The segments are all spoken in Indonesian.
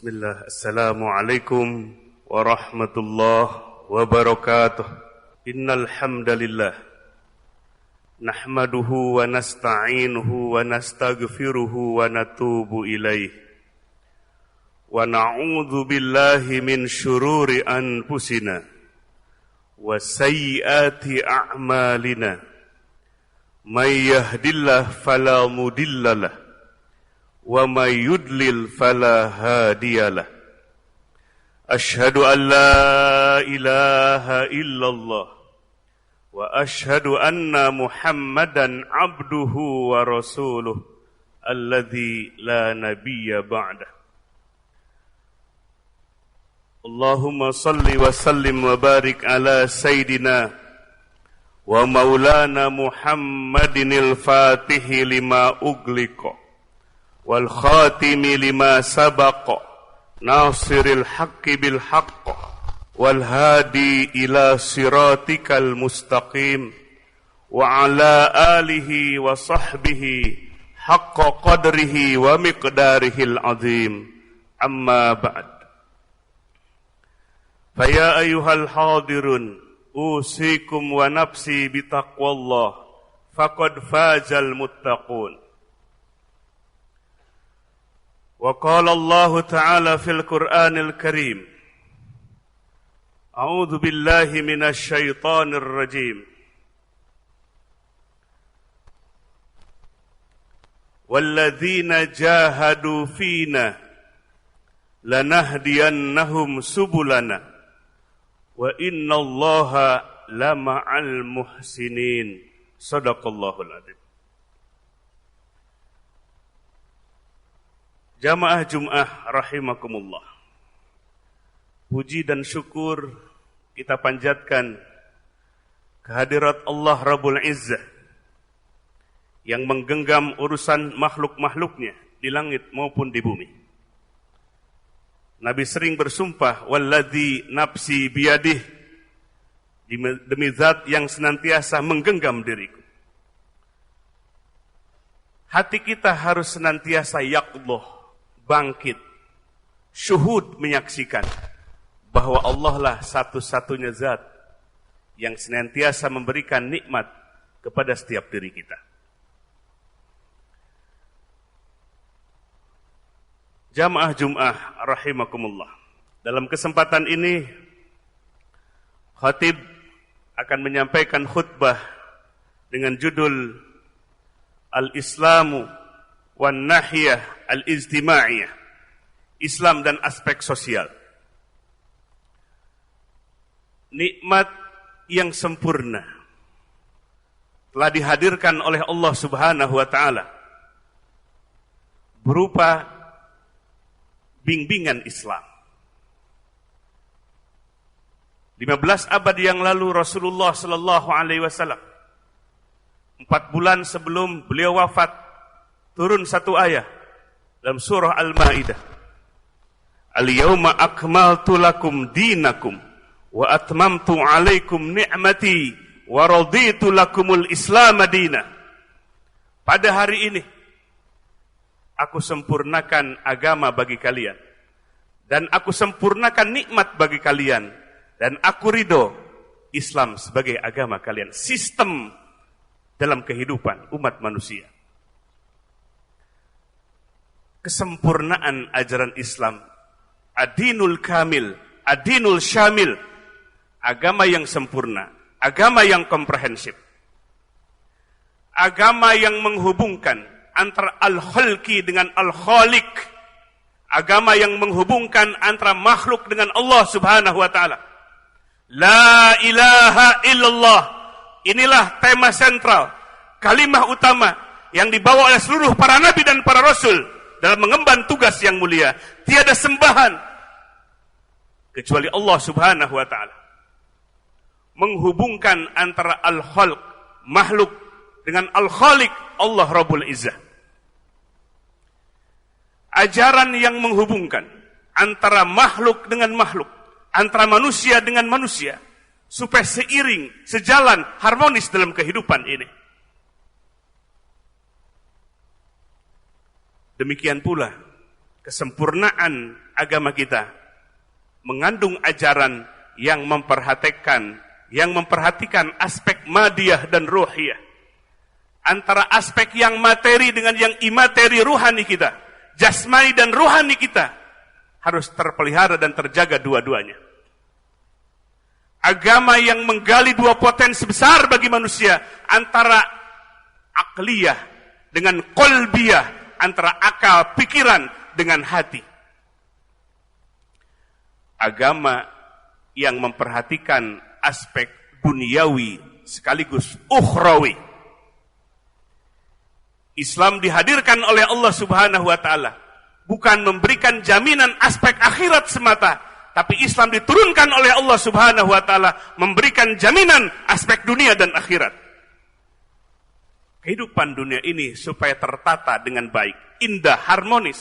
Bismillah, Assalamualaikum warahmatullahi wabarakatuh. Innal hamdalillah nahmaduhu wa nasta'inuhu wa nastaghfiruhu wa natubu ilaih. Wa na'udzu billahi min syururi anfusina wa sayyiati a'malina. May yahdihillahu fala mudhillalah wa may yudlil fala hadiyalah. Asyhadu an la ilaha illallah wa asyhadu anna Muhammadan abduhu wa rasuluh alladzi la nabiyya ba'dah. Allahumma salli wa sallim wa barik ala sayyidina wa maulana Muhammadinil fatihi lima ughliqa wal khatimi lima sabaqa nasiril haqqi bil haqq wal hadi ila siratikal mustaqim wa ala alihi wa sahbihi haqqa qadrihi wa miqdarihil azim. Amma ba'd. Faya ayyuhal hadirun usikum wa nafsi bitaqwallah faqad fazal muttaqun. Wa qala Allah Ta'ala fil Qur'anil Karim, A'udzu billahi minasy syaithanir rajim. Walladzina jahadu fina lanahdiyannahum subulana wa innallaha lama'al muhsinin. Shadaqallahul adzim. Jamaah Jum'ah rahimakumullah. Puji dan syukur kita panjatkan kehadirat Allah Rabbul Izzah yang menggenggam urusan makhluk-makhluknya di langit maupun di bumi. Nabi sering bersumpah, walladzi nafsi biyadih, demi zat yang senantiasa menggenggam diriku. Hati kita harus senantiasa yaqdhah, bangkit, syuhud, menyaksikan bahwa Allah lah satu-satunya zat yang senantiasa memberikan nikmat kepada setiap diri kita. Jamaah Jum'ah rahimakumullah. Dalam kesempatan ini khatib akan menyampaikan khutbah dengan judul Al-Islamu wan Nahiyah Al-Ijtima'iyah, Islam dan aspek sosial. Nikmat yang sempurna telah dihadirkan oleh Allah Subhanahu wa taala berupa bimbingan Islam. 15 abad yang lalu Rasulullah sallallahu alaihi wasallam, 4 bulan sebelum beliau wafat, turun satu ayat dalam surah Al-Maidah. Al-yawma akmaltu lakum dinakum wa atmamtu alaikum ni'mati wa raditu lakumul Islam madina. Pada hari ini aku sempurnakan agama bagi kalian dan aku sempurnakan nikmat bagi kalian dan aku ridho Islam sebagai agama kalian, sistem dalam kehidupan umat manusia. Kesempurnaan ajaran Islam, adinul kamil, adinul syamil, agama yang sempurna, agama yang komprehensif, agama yang menghubungkan antara al-khalqi dengan al-khaliq, agama yang menghubungkan antara makhluk dengan Allah Subhanahu wa taala. La ilaha illallah, inilah tema sentral, kalimah utama yang dibawa oleh seluruh para nabi dan para rasul dalam mengemban tugas yang mulia. Tiada sembahan kecuali Allah Subhanahu wa taala. Menghubungkan antara al-khalq, makhluk, dengan al-khaliq, Allah Rabbul Izzah. Ajaran yang menghubungkan antara makhluk dengan makhluk, antara manusia dengan manusia, supaya seiring, sejalan, harmonis dalam kehidupan ini. Demikian pula kesempurnaan agama kita mengandung ajaran yang memperhatikan aspek madiyah dan ruhiyah. Antara aspek yang materi dengan yang imateri ruhani kita, jasmani dan ruhani kita harus terpelihara dan terjaga dua-duanya. Agama yang menggali dua potensi besar bagi manusia, antara akliyah dengan qalbiyah, antara akal, pikiran dengan hati. Agama yang memperhatikan aspek duniawi sekaligus ukhrawi. Islam dihadirkan oleh Allah Subhanahu wa taala bukan memberikan jaminan aspek akhirat semata, tapi Islam diturunkan oleh Allah Subhanahu wa taala memberikan jaminan aspek dunia dan akhirat. Kehidupan dunia ini supaya tertata dengan baik, indah, harmonis,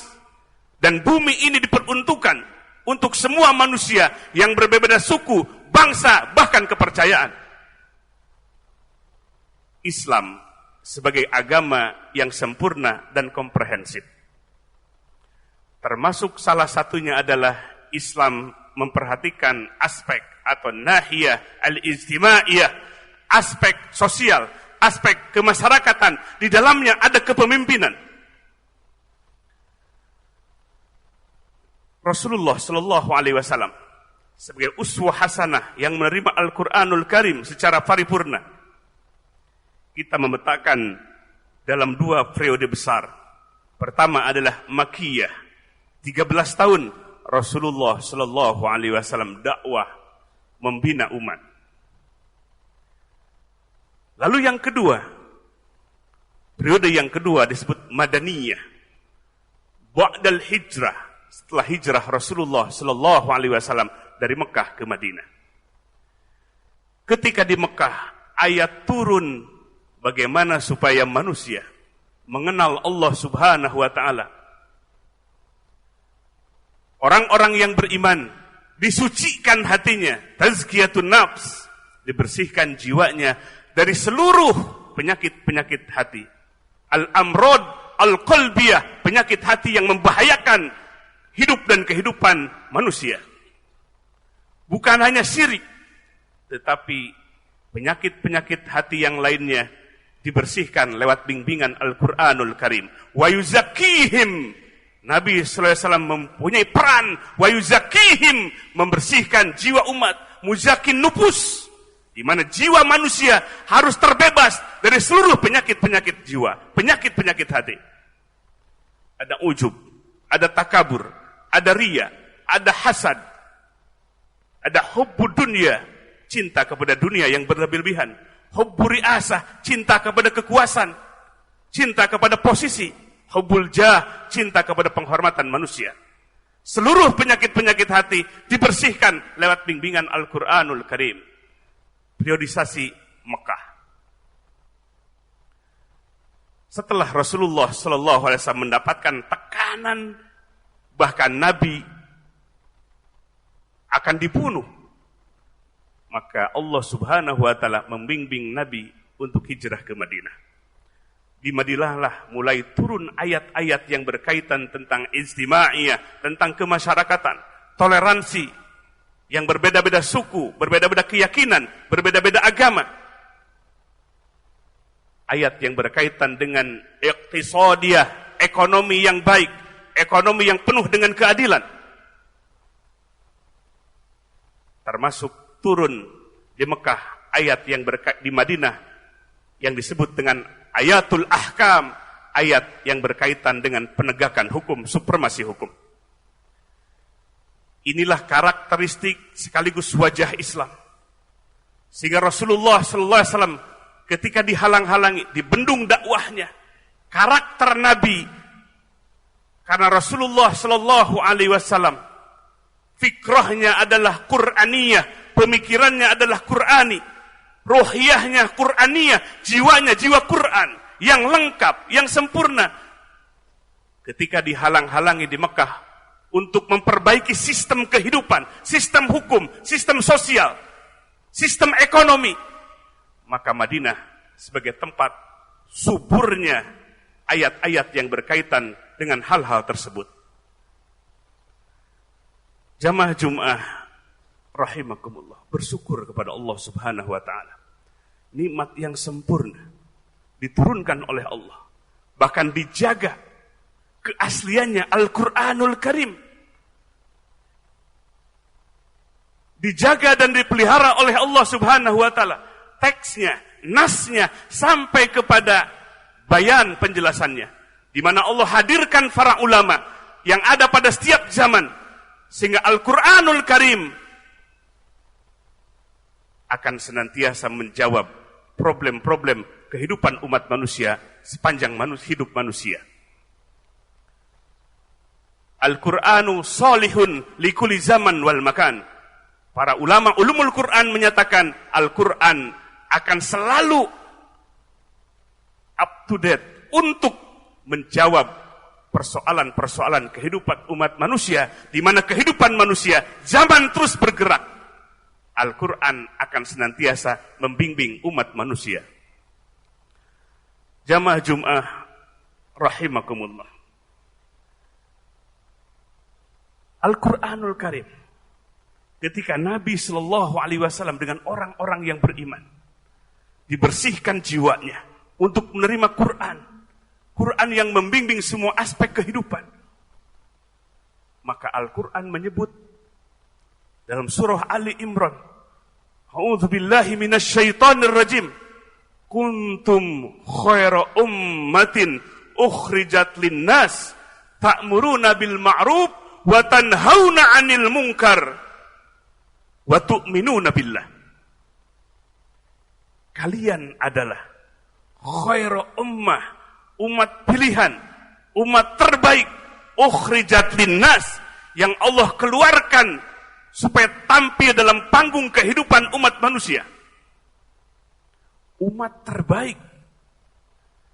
dan bumi ini diperuntukkan untuk semua manusia yang berbeda suku, bangsa, bahkan kepercayaan. Islam sebagai agama yang sempurna dan komprehensif. Termasuk salah satunya adalah Islam memperhatikan aspek atau nahiyah al-ijtimaiyah, aspek sosial, aspek kemasyarakatan. Di dalamnya ada kepemimpinan. Rasulullah Shallallahu Alaihi Wasallam sebagai uswah hasanah yang menerima Al-Quranul Karim secara paripurna, kita memetakan dalam dua periode besar. Pertama adalah Makkiyah, 13 tahun Rasulullah Shallallahu Alaihi Wasallam dakwah membina umat. Lalu yang kedua, periode yang kedua disebut Madaniyah, ba'dal hijrah, setelah hijrah Rasulullah Shallallahu Alaihi Wasallam dari Mekah ke Madinah. Ketika di Mekah ayat turun bagaimana supaya manusia mengenal Allah Subhanahu wa taala. Orang-orang yang beriman disucikan hatinya, tazkiyatun nafs, dibersihkan jiwanya dari seluruh penyakit-penyakit hati. Al-amrod al-qalbiyah, penyakit hati yang membahayakan hidup dan kehidupan manusia. Bukan hanya syirik, tetapi penyakit-penyakit hati yang lainnya dibersihkan lewat bimbingan Al-Quranul Karim. Wa yuzakkihim, Nabi SAW mempunyai peran. Wa yuzakkihim, membersihkan jiwa umat. Muzakin nufus, di mana jiwa manusia harus terbebas dari seluruh penyakit-penyakit jiwa, penyakit-penyakit hati. Ada ujub, ada takabur, ada riya, ada hasad, ada hubbud dunya, cinta kepada dunia yang berlebih-lebihan, hubbur riasah, cinta kepada kekuasaan, cinta kepada posisi, hubbul jah, cinta kepada penghormatan manusia. Seluruh penyakit-penyakit hati dibersihkan lewat bimbingan Al-Quranul Karim. Periodisasi Mekah. Setelah Rasulullah SAW mendapatkan tekanan, bahkan Nabi akan dibunuh, maka Allah Subhanahu wa taala membimbing Nabi untuk hijrah ke Madinah. Di Madinah lah mulai turun ayat-ayat yang berkaitan tentang ijtimaiyah, tentang kemasyarakatan, toleransi yang berbeda-beda suku, berbeda-beda keyakinan, berbeda-beda agama. Ayat yang berkaitan dengan iqtisadiyah, ekonomi yang baik, ekonomi yang penuh dengan keadilan. Termasuk turun di Mekah ayat yang di Madinah yang disebut dengan ayatul ahkam, ayat yang berkaitan dengan penegakan hukum, supremasi hukum. Inilah karakteristik sekaligus wajah Islam. Sehingga Rasulullah SAW ketika dihalang-halangi, dibendung dakwahnya, karakter Nabi, karena Rasulullah SAW fikrahnya adalah Qur'aniyah, pemikirannya adalah Qur'ani, ruhiyahnya Qur'aniyah, jiwanya jiwa Qur'an yang lengkap, yang sempurna. Ketika dihalang-halangi di Mekah untuk memperbaiki sistem kehidupan, sistem hukum, sistem sosial, sistem ekonomi, maka Madinah sebagai tempat suburnya ayat-ayat yang berkaitan dengan hal-hal tersebut. Jamaah Jum'ah rahimakumullah, bersyukur kepada Allah Subhanahu wa taala. Nikmat yang sempurna diturunkan oleh Allah. Bahkan dijaga keasliannya Al-Qur'anul Karim. Dijaga dan dipelihara oleh Allah Subhanahu wa taala. Teksnya, nasnya sampai kepada bayan penjelasannya, di mana Allah hadirkan para ulama yang ada pada setiap zaman, sehingga Al-Qur'anul Karim akan senantiasa menjawab problem-problem kehidupan umat manusia sepanjang hidup manusia. Al-Qur'anu salihun likulli zaman wal makan. Para ulama ulumul Quran menyatakan Al-Quran akan selalu up to date untuk menjawab persoalan-persoalan kehidupan umat manusia, di mana kehidupan manusia zaman terus bergerak. Al-Quran akan senantiasa membimbing umat manusia. Jamaah Jum'ah rahimakumullah. Al-Quranul Karim, ketika Nabi SAW dengan orang-orang yang beriman dibersihkan jiwanya untuk menerima Quran, Quran yang membimbing semua aspek kehidupan, maka Al-Quran menyebut dalam surah Ali Imran, A'udzubillahi minasyaitonir rajim, kuntum khaira ummatin ukhrijat linnas ta'muruna bil ma'ruf wa tanhauna 'anil munkar wa tu'minuna billah. Kalian adalah khairu ummah, umat pilihan, umat terbaik, ukhrijat linnas, yang Allah keluarkan supaya tampil dalam panggung kehidupan umat manusia. Umat terbaik,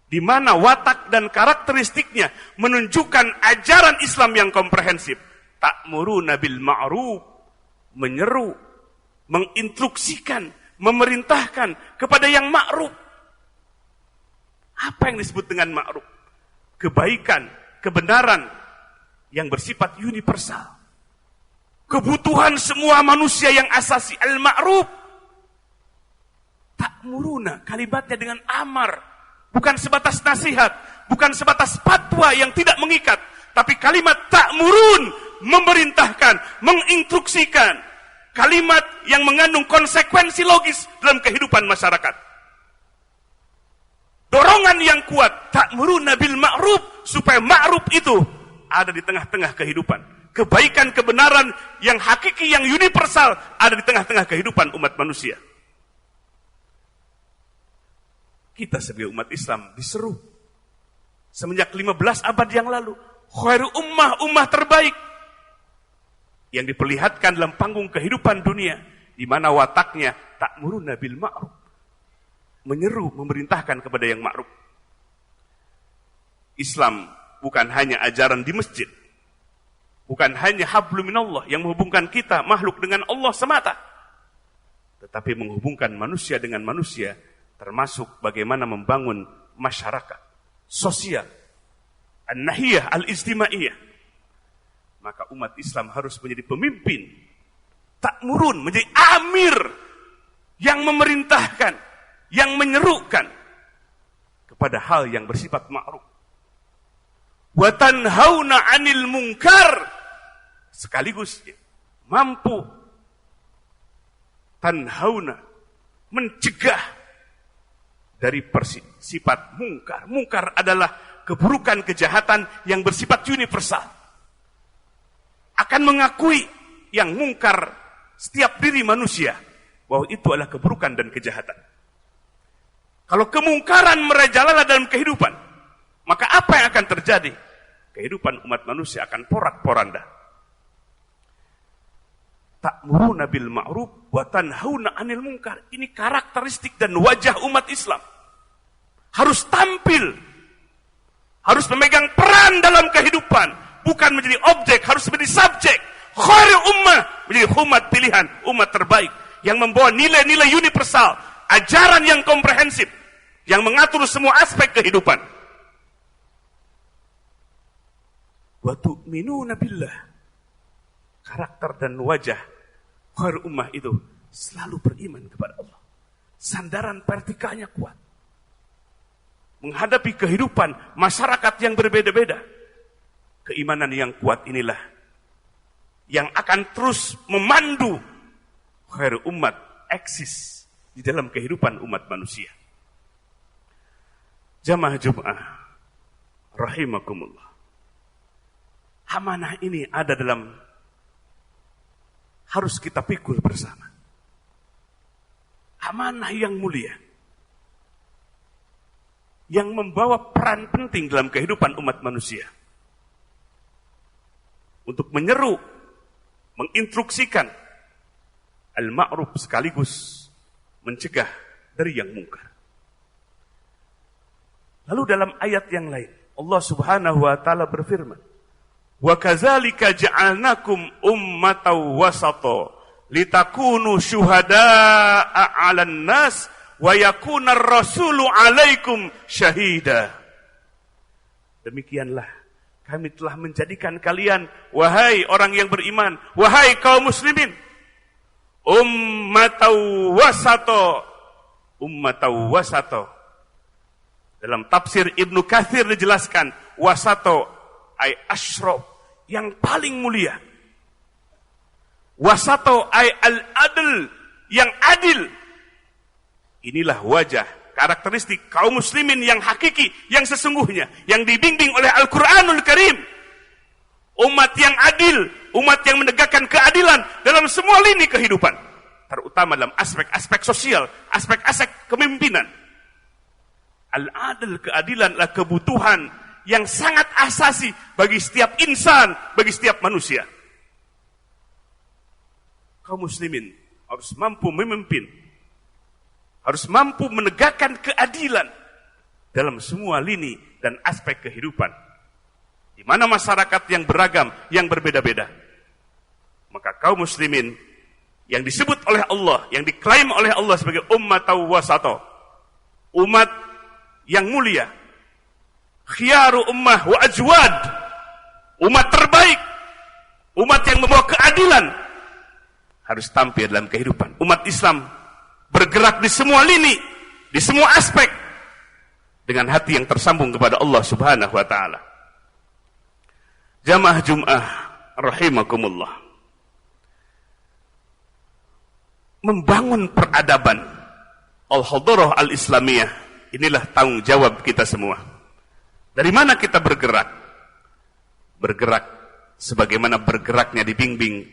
di mana watak dan karakteristiknya menunjukkan ajaran Islam yang komprehensif. Ta'muruna bil ma'ruf, menyeru, menginstruksikan, memerintahkan kepada yang ma'ruf. Apa yang disebut dengan ma'ruf? Kebaikan, kebenaran yang bersifat universal. Kebutuhan semua manusia yang asasi, al-ma'ruf. Ta'muruna, kalimatnya dengan amar, bukan sebatas nasihat, bukan sebatas fatwa yang tidak mengikat, tapi kalimat ta'murun, memerintahkan, menginstruksikan, kalimat yang mengandung konsekuensi logis dalam kehidupan masyarakat. Dorongan yang kuat, ta'muruna bil ma'ruf, supaya ma'ruf itu ada di tengah-tengah kehidupan. Kebaikan, kebenaran yang hakiki, yang universal ada di tengah-tengah kehidupan umat manusia. Kita sebagai umat Islam diseru semenjak 15 abad yang lalu, khairu ummah, ummah terbaik, yang diperlihatkan dalam panggung kehidupan dunia, di mana wataknya ta'muruna bil ma'ruf, menyeru, memerintahkan kepada yang ma'ruf. Islam bukan hanya ajaran di masjid, bukan hanya hablum minallah yang menghubungkan kita makhluk dengan Allah semata, tetapi menghubungkan manusia dengan manusia, termasuk bagaimana membangun masyarakat sosial, an-nahiyah al-ijtimaiyah. Maka umat Islam harus menjadi pemimpin, ta'murun, menjadi amir yang memerintahkan, yang menyerukan kepada hal yang bersifat ma'ruf. Wa tanhauna 'anil munkar, sekaligus mampu tanhauna, mencegah dari sifat mungkar. Mungkar adalah keburukan, kejahatan yang bersifat universal. Akan mengakui yang mungkar setiap diri manusia, bahwa itu adalah keburukan dan kejahatan. Kalau kemungkaran merajalela dalam kehidupan, maka apa yang akan terjadi? Kehidupan umat manusia akan porak-poranda. Ta'muruna bil ma'ruf wa tanhauna 'anil munkar. Ini karakteristik dan wajah umat Islam. Harus tampil, harus memegang peran dalam kehidupan, bukan menjadi objek, harus menjadi subjek. Khairul ummah, menjadi umat pilihan, umat terbaik yang membawa nilai-nilai universal, ajaran yang komprehensif yang mengatur semua aspek kehidupan. Wa tu'minuna billah, karakter dan wajah khair ummah itu selalu beriman kepada Allah. Sandaran vertikalnya kuat. Menghadapi kehidupan masyarakat yang berbeda-beda, keimanan yang kuat inilah yang akan terus memandu khair umat eksis di dalam kehidupan umat manusia. Jamaah Jum'ah rahimakumullah. Amanah ini ada dalam, harus kita pikul bersama. Amanah yang mulia, yang membawa peran penting dalam kehidupan umat manusia. Untuk menyeru, menginstruksikan al-ma'ruf sekaligus mencegah dari yang mungkar. Lalu dalam ayat yang lain, Allah Subhanahu wa taala berfirman, "Wa kadzalika ja'alnakum ummatan wasata litakunu syuhada'a 'alan nas wa yakuna ar-rasulu 'alaikum syahida." Demikianlah kami telah menjadikan kalian, wahai orang yang beriman, wahai kaum muslimin, ummatan wasata. Dalam tafsir Ibnu Katsir dijelaskan, wasato ay asyraf, yang paling mulia. Wasato ay al-adl, yang adil. Inilah wajah, karakteristik kaum muslimin yang hakiki, yang sesungguhnya, yang dibimbing oleh Al-Quranul Karim. Umat yang adil, umat yang menegakkan keadilan dalam semua lini kehidupan, terutama dalam aspek-aspek sosial, aspek-aspek kepemimpinan. Al-adil, keadilan adalah kebutuhan yang sangat asasi bagi setiap insan, bagi setiap manusia. Kaum muslimin harus mampu memimpin, harus mampu menegakkan keadilan dalam semua lini dan aspek kehidupan. Di mana masyarakat yang beragam, yang berbeda-beda. Maka kaum muslimin yang disebut oleh Allah, yang diklaim oleh Allah sebagai ummatan wasata, umat yang mulia, khiyaru ummah wa ajwad, umat terbaik, umat yang membawa keadilan, harus tampil dalam kehidupan. Umat Islam bergerak di semua lini, di semua aspek, dengan hati yang tersambung kepada Allah Subhanahu wa taala. Jamaah Jum'ah rahimakumullah. Membangun peradaban al-hadarah al-islamiyah, inilah tanggung jawab kita semua. Dari mana kita bergerak? Bergerak sebagaimana bergeraknya dibimbing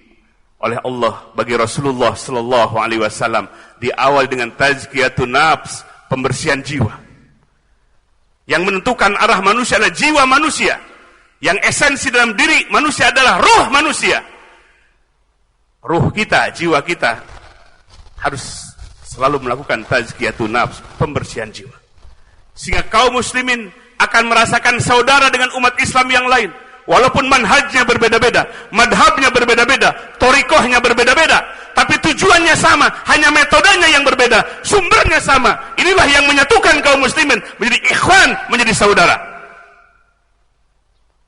oleh Allah bagi Rasulullah sallallahu alaihi wasallam, di awal dengan tazkiyatun nafs, pembersihan jiwa. Yang menentukan arah manusia adalah jiwa manusia. Yang esensi dalam diri manusia adalah ruh manusia. Ruh kita, jiwa kita harus selalu melakukan tazkiyatun nafs, pembersihan jiwa. Sehingga kaum muslimin akan merasakan saudara dengan umat Islam yang lain. Walaupun manhajnya berbeda-beda, madhabnya berbeda-beda, thariqahnya berbeda-beda, tapi tujuannya sama, hanya metodenya yang berbeda, sumbernya sama. Inilah yang menyatukan kaum muslimin menjadi ikhwan, menjadi saudara.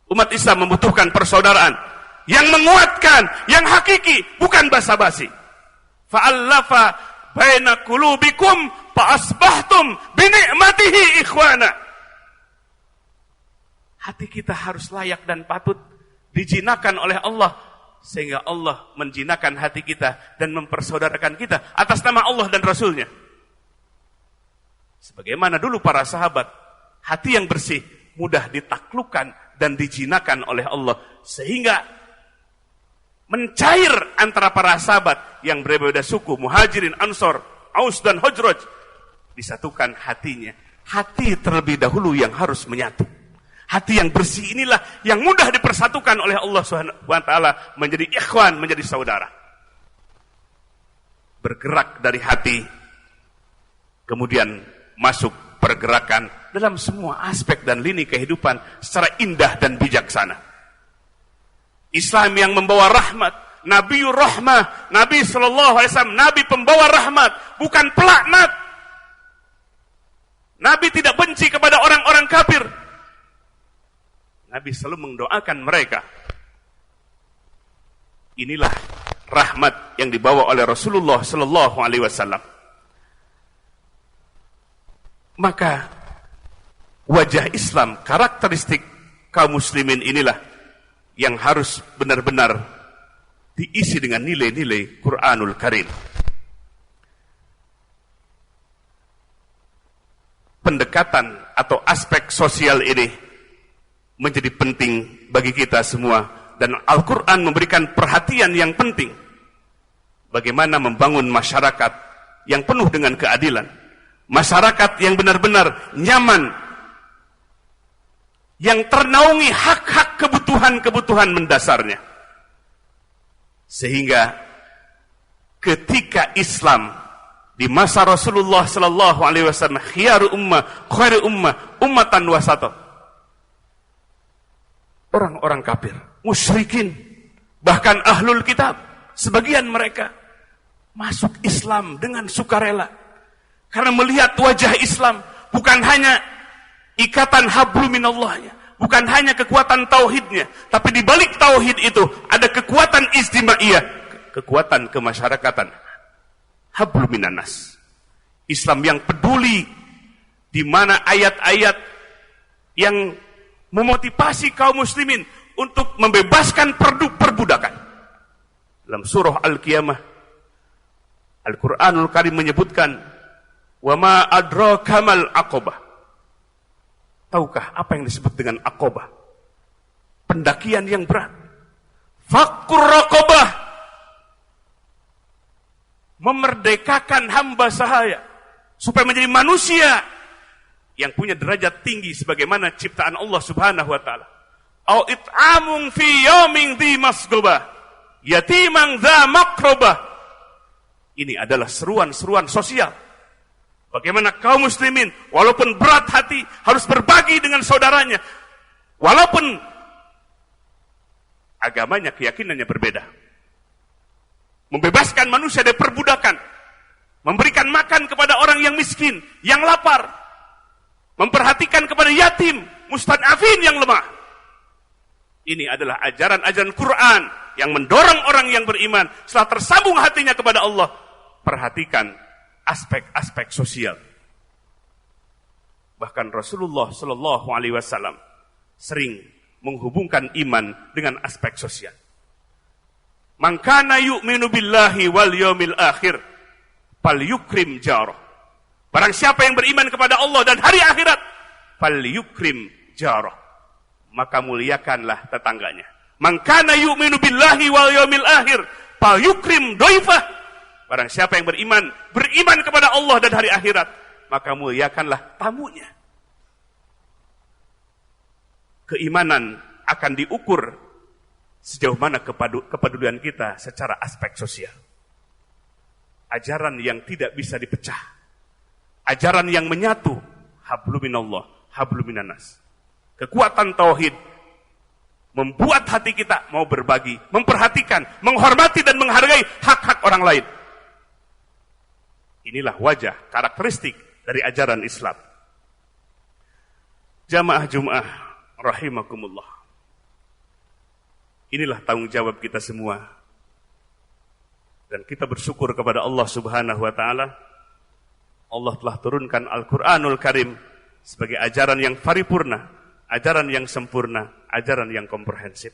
Umat Islam membutuhkan persaudaraan yang menguatkan, yang hakiki, bukan basa-basi. Fa'allafa baina qulubikum fa'asbahtum binikmatihi ikhwana. Hati kita harus layak dan patut dijinakan oleh Allah, sehingga Allah menjinakan hati kita dan mempersaudarakan kita atas nama Allah dan Rasulnya. Sebagaimana dulu para sahabat, hati yang bersih mudah ditaklukkan dan dijinakan oleh Allah, sehingga mencair antara para sahabat yang berbeda suku, Muhajirin, Ansor, Aus dan Khazraj, disatukan hatinya. Hati terlebih dahulu yang harus menyatu. Hati yang bersih inilah yang mudah dipersatukan oleh Allah SWT menjadi ikhwan, menjadi saudara. Bergerak dari hati, kemudian masuk pergerakan dalam semua aspek dan lini kehidupan secara indah dan bijaksana. Islam yang membawa rahmat, Nabiur Rahmah, Nabi SAW, Nabi pembawa rahmat, bukan pelaknat. Nabi tidak benci kepada orang-orang kafir. Nabi selalu mendoakan mereka. Inilah rahmat yang dibawa oleh Rasulullah sallallahu alaihi wasallam. Maka wajah Islam, karakteristik kaum muslimin inilah yang harus benar-benar diisi dengan nilai-nilai Quranul Karim. Pendekatan atau aspek sosial ini menjadi penting bagi kita semua, dan Al-Quran memberikan perhatian yang penting bagaimana membangun masyarakat yang penuh dengan keadilan, masyarakat yang benar-benar nyaman, yang ternaungi hak-hak kebutuhan-kebutuhan mendasarnya. Sehingga ketika Islam di masa Rasulullah sallallahu alaihi wasallam, khairu ummah ummatan wasata, orang-orang kafir, musyrikin, bahkan ahlul kitab, sebagian mereka masuk Islam dengan sukarela karena melihat wajah Islam bukan hanya ikatan hablum minallahnya, bukan hanya kekuatan tauhidnya, tapi di balik tauhid itu ada kekuatan istimaiyah, kekuatan kemasyarakatan, hablum minannas. Islam yang peduli, di mana ayat-ayat yang memotivasi kaum muslimin untuk membebaskan perbudakan. Dalam surah Al-Qiyamah, Al-Quranul Karim menyebutkan, wa ma adraka mal aqabah. Tahukah apa yang disebut dengan aqabah? Pendakian yang berat. Fakkur raqabah, memerdekakan hamba sahaya supaya menjadi manusia yang punya derajat tinggi sebagaimana ciptaan Allah Subhanahu wa taala. Au it'amun fi yaumin dhi masghubah, yatiman dha maqrabah. Ini adalah seruan-seruan sosial. Bagaimana kaum muslimin walaupun berat hati harus berbagi dengan saudaranya, walaupun agamanya, keyakinannya berbeda. Membebaskan manusia dari perbudakan, memberikan makan kepada orang yang miskin, yang lapar, memperhatikan kepada yatim, mustad'afin yang lemah. Ini adalah ajaran-ajaran Quran yang mendorong orang yang beriman setelah tersambung hatinya kepada Allah. Perhatikan aspek-aspek sosial. Bahkan Rasulullah sallallahu alaihi wasallam sering menghubungkan iman dengan aspek sosial. Man kana yu'minu billahi wal yaumil akhir falyukrim jarah. Barang siapa yang beriman kepada Allah dan hari akhirat, falyukrim jarah, maka muliakanlah tetangganya. Man kana yu'minu billahi wal yaumil akhir falyukrim dhaifah. Barang siapa yang beriman kepada Allah dan hari akhirat, maka muliakanlah tamunya. Keimanan akan diukur sejauh mana kepedulian kita secara aspek sosial. Ajaran yang tidak bisa dipecah, ajaran yang menyatu, hablum minallah, hablum minannas. Kekuatan tauhid membuat hati kita mau berbagi, memperhatikan, menghormati dan menghargai hak-hak orang lain. Inilah wajah karakteristik dari ajaran Islam. Jamaah Jum'ah rahimakumullah. Inilah tanggung jawab kita semua. Dan kita bersyukur kepada Allah Subhanahu wa taala. Allah telah turunkan Al-Qur'anul Karim sebagai ajaran yang paripurna, ajaran yang sempurna, ajaran yang komprehensif.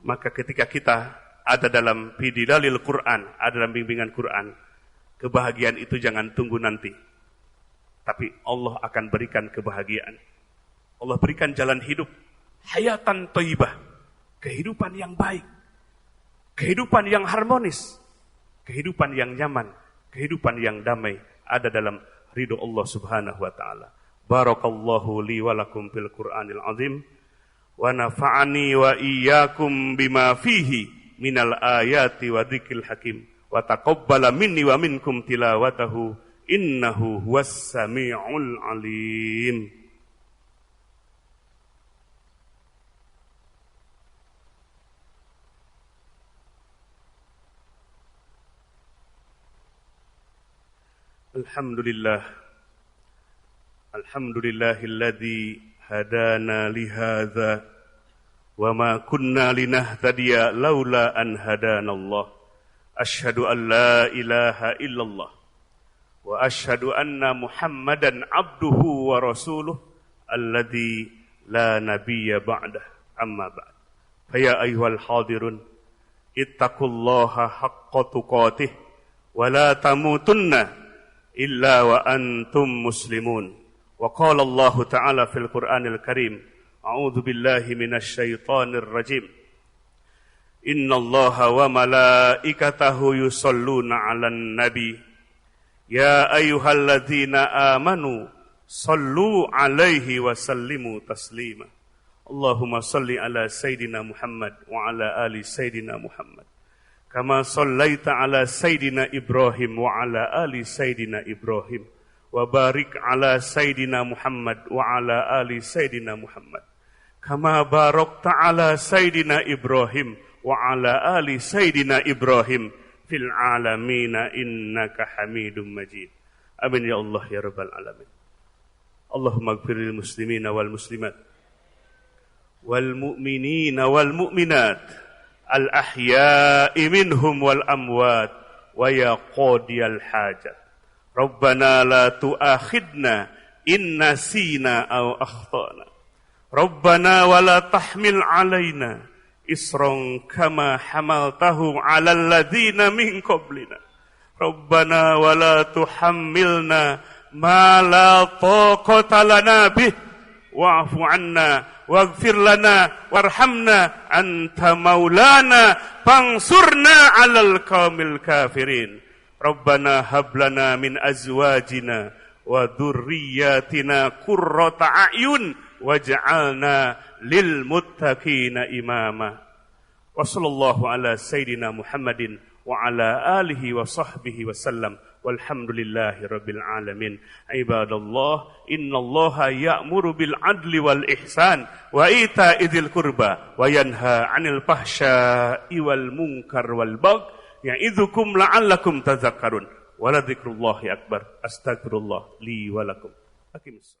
Maka ketika kita ada dalam bidilalil Quran, ada dalam bimbingan Quran, kebahagiaan itu jangan tunggu nanti. Tapi Allah akan berikan kebahagiaan. Allah berikan jalan hidup, hayatan thayyibah, kehidupan yang baik, kehidupan yang harmonis, kehidupan yang nyaman, kehidupan yang damai, ada dalam ridho Allah Subhanahu wa taala. Barakallahu li wa lakum fil Qur'anil azim wa nafa'ani wa iyyakum bima fihi minal ayati wa dzikril hakim. Wa taqabbala minni wa minkum tilawatahu innahu huwas samiul alim. Alhamdulillahilladzi hadana lihadza wa ma kunna linahtadiya laula an hadanallah. Asyhadu an la ilaha illallah wa asyhadu anna Muhammadan abduhu wa rasuluh alladzi la nabiyya ba'dah. Amma ba'd. Fa ya ayyuhal hadirun ittaqullaha haqqa tuqatih wa la tamutunna illa wa antum muslimun. Wa qala Allah ta'ala fil Qur'anil Karim, a'udzu billahi minasy syaithanir rajim. Innallaha wa malaikatahu yusholluna 'alan nabi. Ya ayyuhalladzina amanu shallu 'alaihi wa sallimu taslima. Allahumma shalli ala sayidina Muhammad wa ala ali sayidina Muhammad. Kama shallaita ala sayidina Ibrahim wa ala ali sayidina Ibrahim. Wa barik ala sayidina Muhammad wa ala ali sayidina Muhammad. Kama barakta ala sayidina Ibrahim wa ala ali sayidina Ibrahim fil alamina innaka Hamidum Majid. Amin ya Allah ya rabbal alamin. Allahumma ighfiril muslimina wal muslimat wal mu'minina wal mu'minat al ahya'i minhum wal amwat wa ya qadiyal hajat. Rabbana la tu'akhidna in nasina aw akhtana. Rabbana wa la tahmil alaina isran kama hamaltahu 'alal ladzina min qablina. Rabbana wa la tuhammilna ma la taqata lana bih wa'fu 'anna waghfir lana warhamna anta maulana fansurna 'alal qaumil kafirin. Rabbana hab lana min azwajina wa dzurriyyatina qurrata a'yun waj'alna lil muttaqina imama. Wa sallallahu ala sayidina Muhammadin wa ala alihi wa sahbihi wa sallam. Walhamdulillahi rabbil alamin. Ibadallah, innallaha ya'muru bil adli wal ihsan wa ita'i dzil qurba wa yanha 'anil fahsya'i wal munkar wal baghi ya'idzukum la'allakum tadhakkarun. Wa la dzikrullahi akbar. Astagfirullah li wa lakum. Aqimus